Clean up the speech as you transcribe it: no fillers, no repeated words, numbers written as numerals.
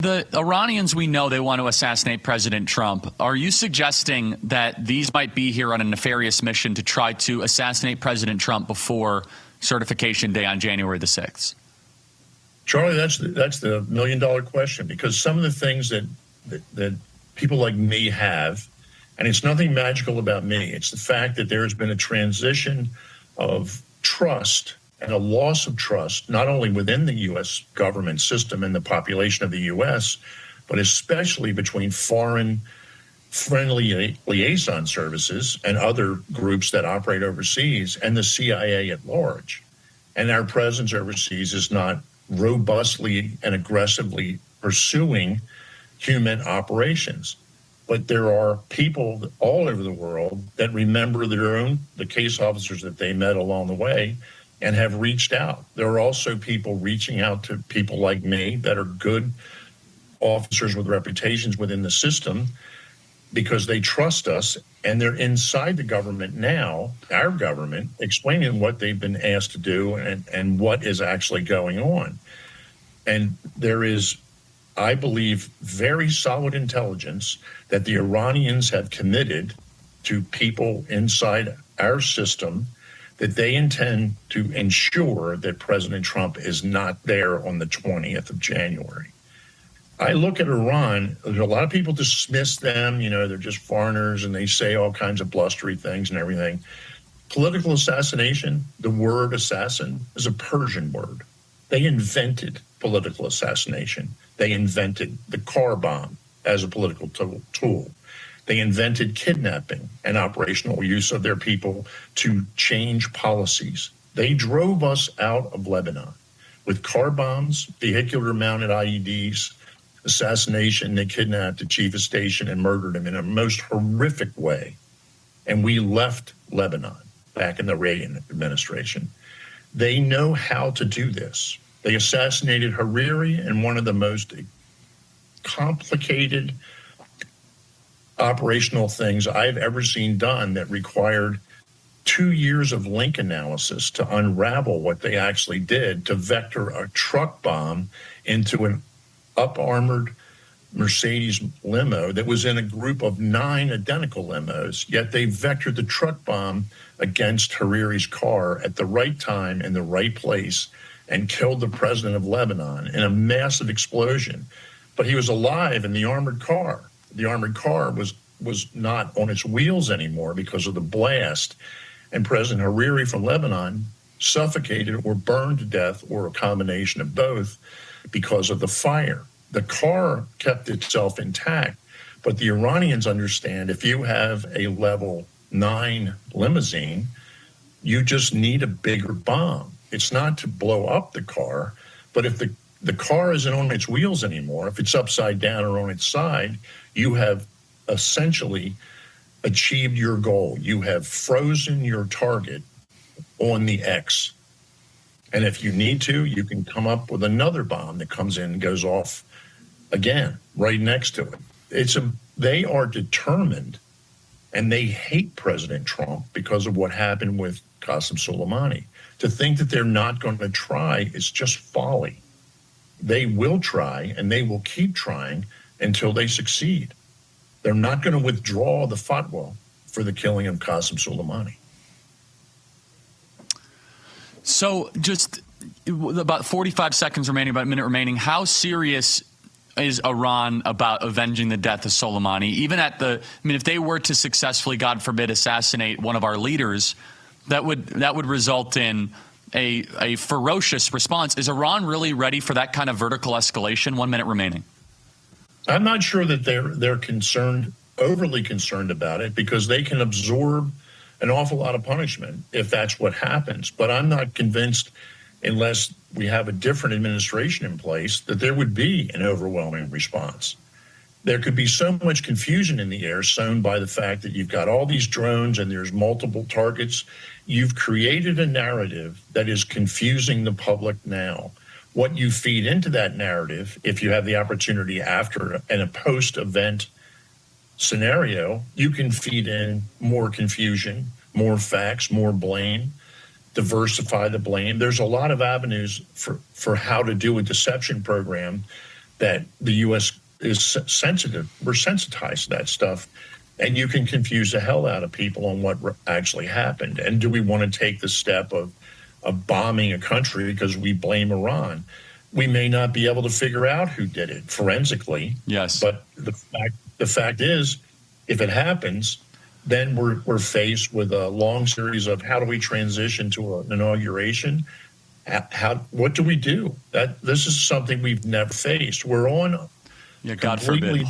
The Iranians, we know they want to assassinate President Trump. Are you suggesting that these might be here on a nefarious mission to try to assassinate President Trump before certification day on January the 6th? Charlie, that's the million-dollar question, because some of the things that people like me have, and it's nothing magical about me, it's the fact that there has been a transition of trust and a loss of trust, not only within the U.S. government system and the population of the U.S., but especially between foreign friendly liaison services and other groups that operate overseas and the CIA at large. And our presence overseas is not robustly and aggressively pursuing human operations. But there are people all over the world that remember the case officers that they met along the way and have reached out. There are also people reaching out to people like me that are good officers with reputations within the system because they trust us, and they're inside the government now, our government, explaining what they've been asked to do and what is actually going on. And there is, I believe, very solid intelligence that the Iranians have committed to people inside our system that they intend to ensure that President Trump is not there on the 20th of January. I look at Iran, a lot of people dismiss them, they're just foreigners and they say all kinds of blustery things and everything. Political assassination, the word assassin, is a Persian word. They invented political assassination. They invented the car bomb as a political tool. They invented kidnapping and operational use of their people to change policies. They drove us out of Lebanon with car bombs, vehicular mounted IEDs, assassination. They kidnapped the chief of station and murdered him in a most horrific way. And we left Lebanon back in the Reagan administration. They know how to do this. They assassinated Hariri in one of the most complicated operational things I've ever seen done that required 2 years of link analysis to unravel what they actually did, to vector a truck bomb into an up-armored Mercedes limo that was in a group of 9 identical limos, yet they vectored the truck bomb against Hariri's car at the right time in the right place and killed the president of Lebanon in a massive explosion. But he was alive in the armored car. The armored car was not on its wheels anymore because of the blast. And President Hariri from Lebanon suffocated or burned to death, or a combination of both, because of the fire. The car kept itself intact, but the Iranians understand if you have a level 9 limousine, you just need a bigger bomb. It's not to blow up the car, but if the car isn't on its wheels anymore, if it's upside down or on its side, you have essentially achieved your goal. You have frozen your target on the X. And if you need to, you can come up with another bomb that comes in and goes off again, right next to it. They are determined, and they hate President Trump because of what happened with Qasem Soleimani. To think that they're not going to try is just folly. They will try, and they will keep trying until they succeed. They're not going to withdraw the fatwa for the killing of Qasem Soleimani. So just about 45 seconds remaining, about a minute remaining. How serious is Iran about avenging the death of Soleimani? Even if they were to successfully, God forbid, assassinate one of our leaders, that would result in a ferocious response. Is Iran really ready for that kind of vertical escalation? 1 minute remaining. I'm not sure that they're overly concerned about it, because they can absorb an awful lot of punishment if that's what happens. But I'm not convinced, unless we have a different administration in place, that there would be an overwhelming response. There could be so much confusion in the air sown by the fact that you've got all these drones and there's multiple targets. You've created a narrative that is confusing the public now. What you feed into that narrative, if you have the opportunity after and a post-event scenario, you can feed in more confusion, more facts, more blame, diversify the blame. There's a lot of avenues for how to do a deception program that the U.S. is sensitive. We're sensitized to that stuff. And you can confuse the hell out of people on what actually happened. And do we want to take the step of bombing a country because we blame Iran? We may not be able to figure out who did it forensically. Yes. But the fact is, if it happens, then we're faced with a long series of how do we transition to an inauguration? What do we do? This is something we've never faced. We're on God completely forbid.